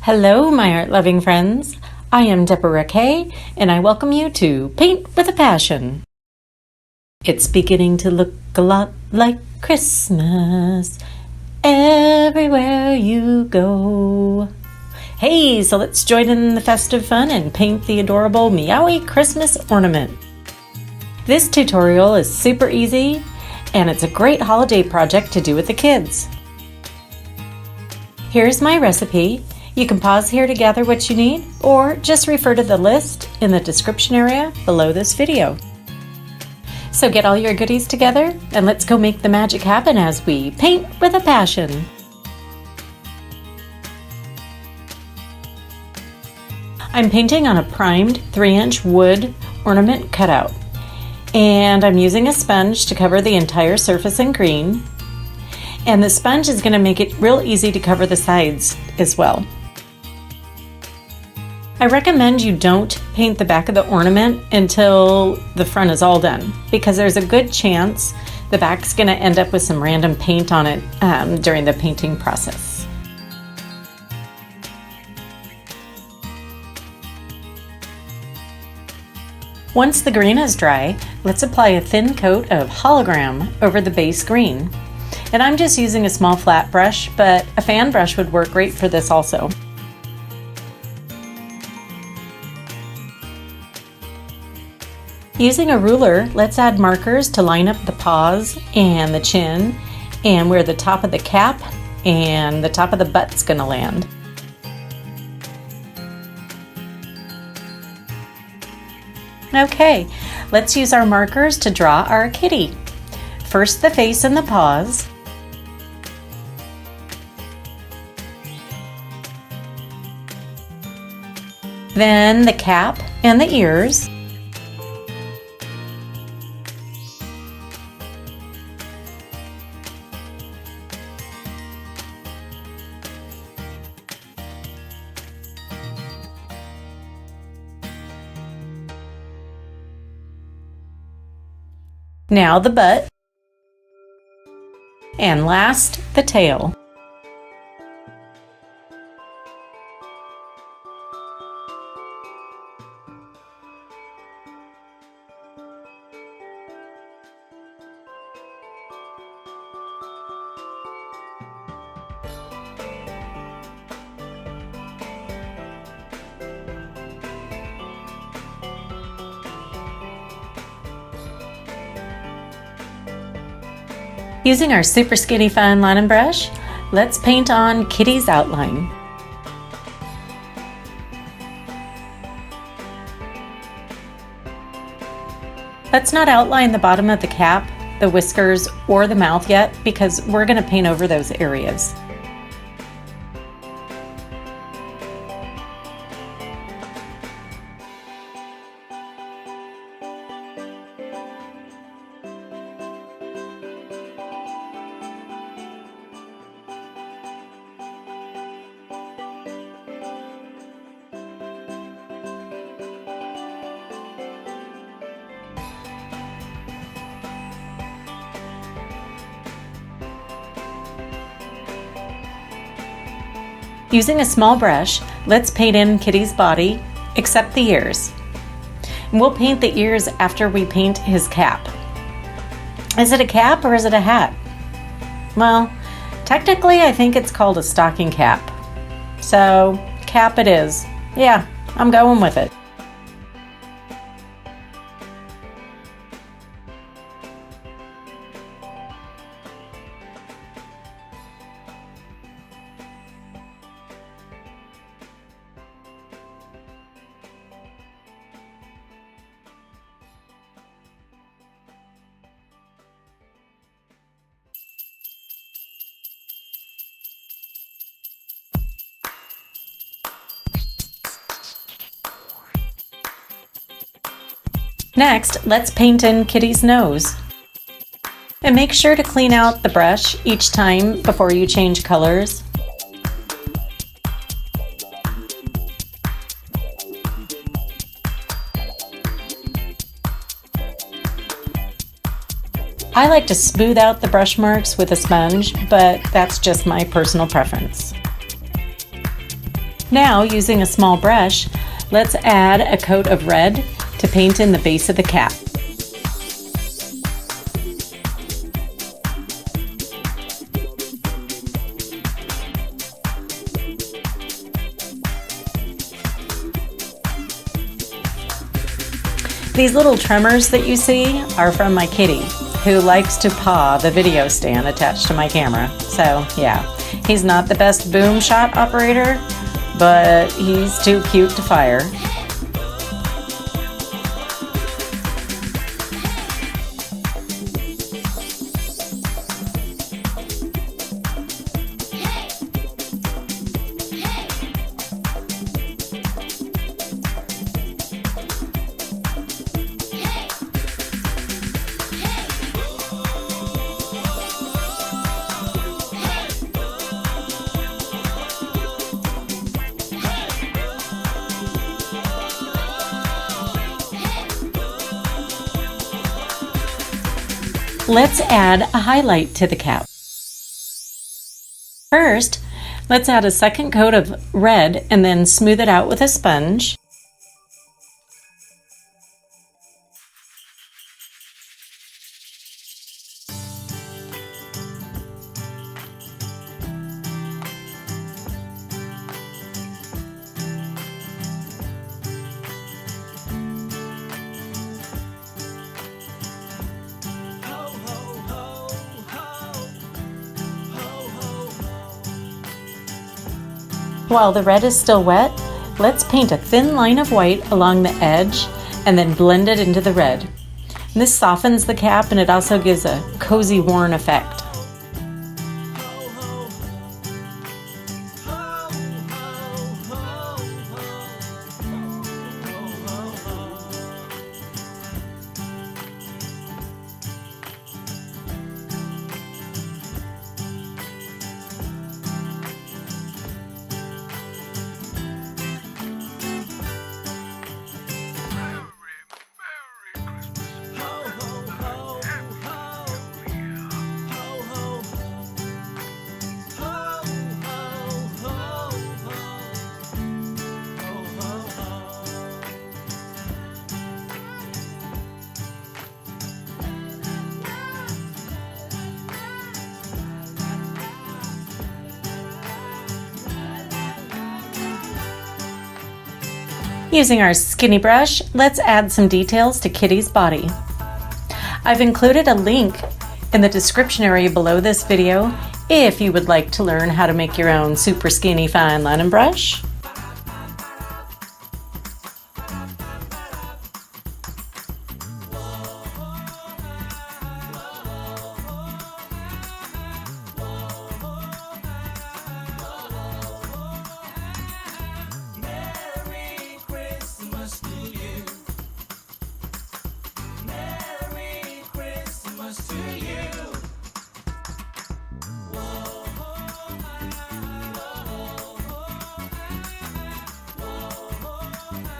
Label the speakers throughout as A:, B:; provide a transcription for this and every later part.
A: Hello, my art-loving friends. I am Deborah Kaye, and I welcome you to Paint with a Passion. It's beginning to look a lot like Christmas everywhere you go. Hey, so let's join in the festive fun and paint the adorable Meowie Christmas ornament. This tutorial is super easy, and it's a great holiday project to do with the kids. Here's my recipe. You can pause here to gather what you need, or just refer to the list in the description area below this video. So get all your goodies together, and let's go make the magic happen as we paint with a passion. I'm painting on a primed 3-inch wood ornament cutout, and I'm using a sponge to cover the entire surface in green, and the sponge is going to make it real easy to cover the sides as well. I recommend you don't paint the back of the ornament until the front is all done, because there's a good chance the back's going to end up with some random paint on it during the painting process. Once the green is dry, let's apply a thin coat of hologram over the base green. And I'm just using a small flat brush, but a fan brush would work great for this also. Using a ruler, let's add markers to line up the paws and the chin and where the top of the cap and the top of the butt's gonna land. Okay, let's use our markers to draw our kitty. First the face and the paws. Then the cap and the ears. Now the butt, and last, the tail. Using our super skinny fine line and brush, let's paint on Kitty's outline. Let's not outline the bottom of the cap, the whiskers, or the mouth yet, because we're going to paint over those areas. Using a small brush, let's paint in Kitty's body, except the ears. And we'll paint the ears after we paint his cap. Is it a cap or is it a hat? Well, technically I think it's called a stocking cap. So, cap it is. Yeah, I'm going with it. Next, let's paint in Kitty's nose. And make sure to clean out the brush each time before you change colors. I like to smooth out the brush marks with a sponge, but that's just my personal preference. Now, using a small brush, let's add a coat of red to paint in the base of the cap. These little tremors that you see are from my kitty, who likes to paw the video stand attached to my camera. So yeah, he's not the best boom shot operator, but he's too cute to fire. Let's add a highlight to the cap. First, let's add a second coat of red and then smooth it out with a sponge. While the red is still wet, let's paint a thin line of white along the edge and then blend it into the red. This softens the cap and it also gives a cozy, worn effect. Using our skinny brush, let's add some details to Kitty's body. I've included a link in the description area below this video if you would like to learn how to make your own super skinny fine linen brush.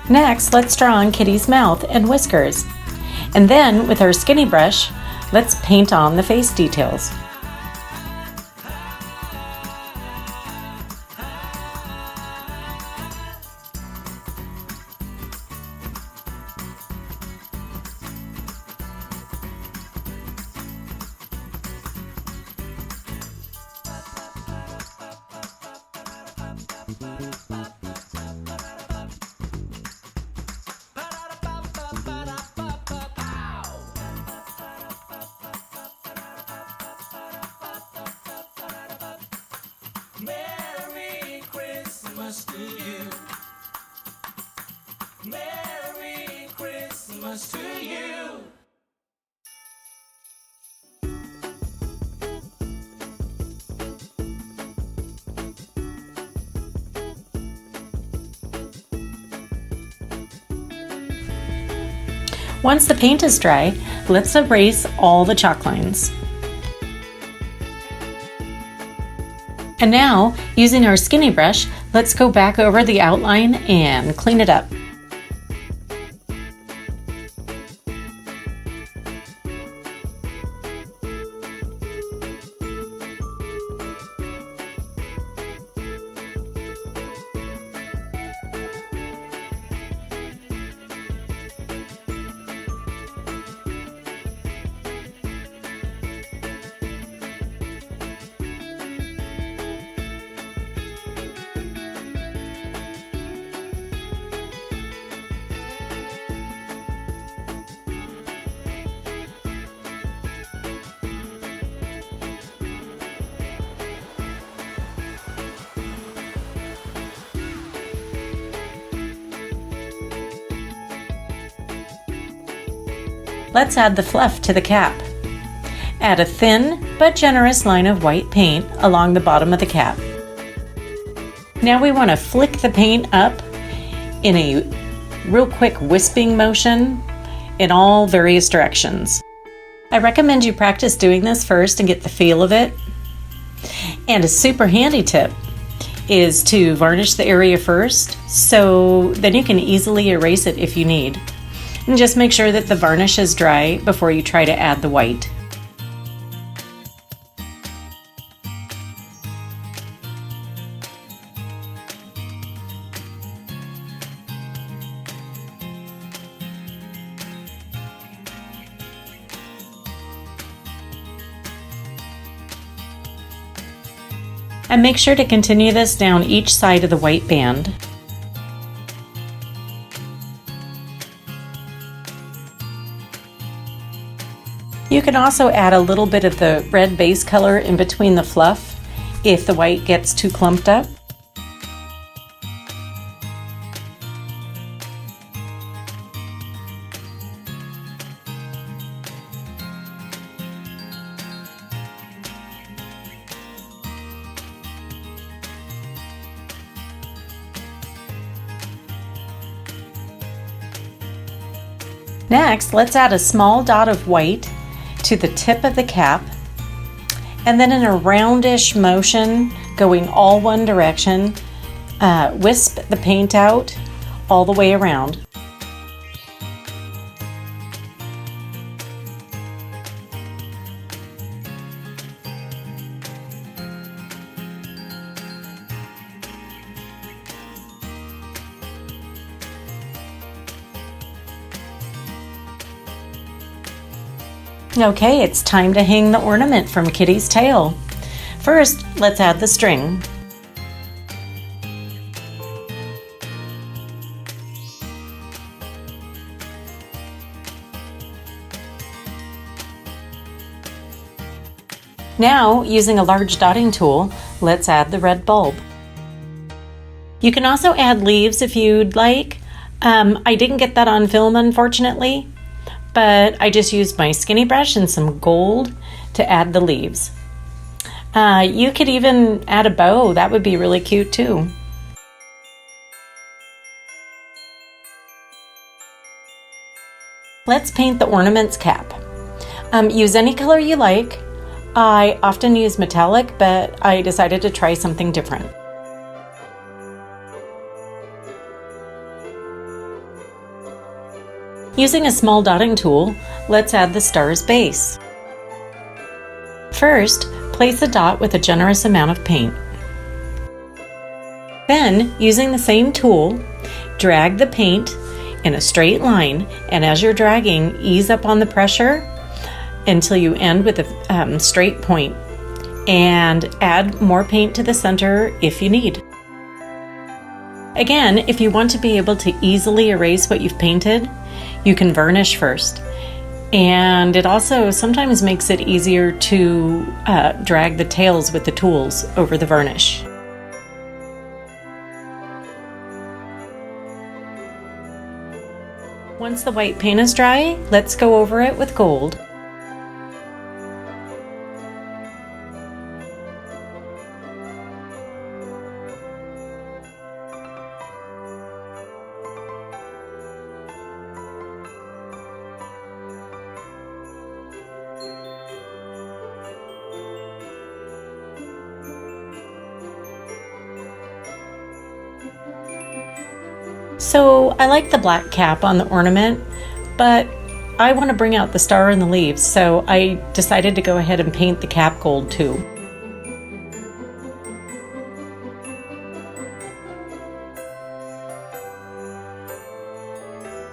A: Next, let's draw on Kitty's mouth and whiskers. And then, with our skinny brush, let's paint on the face details.
B: Merry Christmas to you. Merry Christmas to you.
A: Once the paint is dry, let's erase all the chalk lines. And now, using our skinny brush, let's go back over the outline and clean it up. let's add the fluff to the cap. Add a thin but generous line of white paint along the bottom of the cap. Now we want to flick the paint up in a real quick wisping motion in all various directions. I recommend you practice doing this first and get the feel of it. And a super handy tip is to varnish the area first, so then you can easily erase it if you need. And just make sure that the varnish is dry before you try to add the white. And make sure to continue this down each side of the white band. You can also add a little bit of the red base color in between the fluff if the white gets too clumped up. Next, let's add a small dot of white to the tip of the cap, and then in a roundish motion going all one direction, wisp the paint out all the way around. Okay, it's time to hang the ornament from Kitty's tail. First, let's add the string. Now, using a large dotting tool, let's add the red bulb. You can also add leaves if you'd like. I didn't get that on film, unfortunately, but I just used my skinny brush and some gold to add the leaves. You could even add a bow. That would be really cute too. Let's paint the ornament's cap. Use any color you like. I often use metallic, but I decided to try something different. Using a small dotting tool, let's add the star's base. First, place a dot with a generous amount of paint. Then, using the same tool, drag the paint in a straight line, and as you're dragging, ease up on the pressure until you end with a straight point, and add more paint to the center if you need. Again, if you want to be able to easily erase what you've painted, you can varnish first. And it also sometimes makes it easier to drag the tails with the tools over the varnish. Once the white paint is dry, let's go over it with gold. So I like the black cap on the ornament, but I want to bring out the star and the leaves, so I decided to go ahead and paint the cap gold too.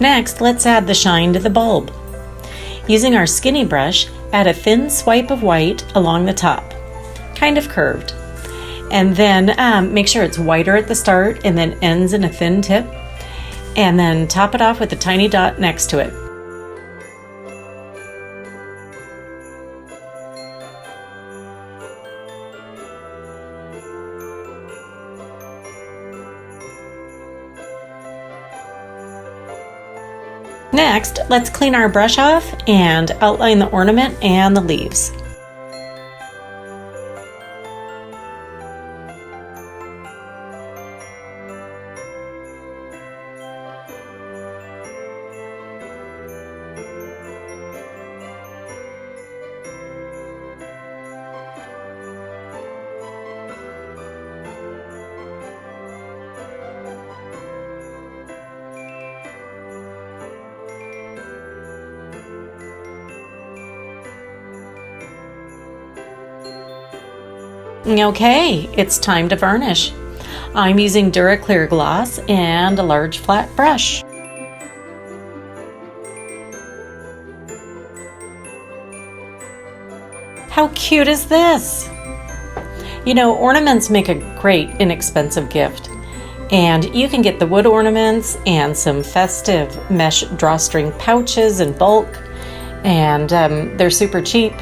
A: Next, let's add the shine to the bulb. Using our skinny brush, add a thin swipe of white along the top, kind of curved. And then make sure it's whiter at the start and then ends in a thin tip. And then top it off with a tiny dot next to it. Next, let's clean our brush off and outline the ornament and the leaves. Okay, it's time to varnish. I'm using Clear Gloss and a large flat brush. How cute is this? You know, ornaments make a great inexpensive gift. And you can get the wood ornaments and some festive mesh drawstring pouches in bulk. And they're super cheap.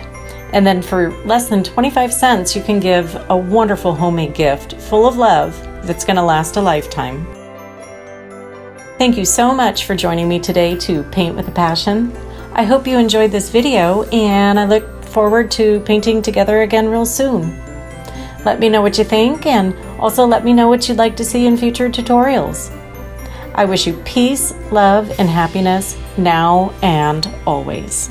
A: And then for less than 25 cents, you can give a wonderful homemade gift full of love that's going to last a lifetime. Thank you so much for joining me today to Paint with a Passion. I hope you enjoyed this video, and I look forward to painting together again real soon. Let me know what you think, and also let me know what you'd like to see in future tutorials. I wish you peace, love, and happiness now and always.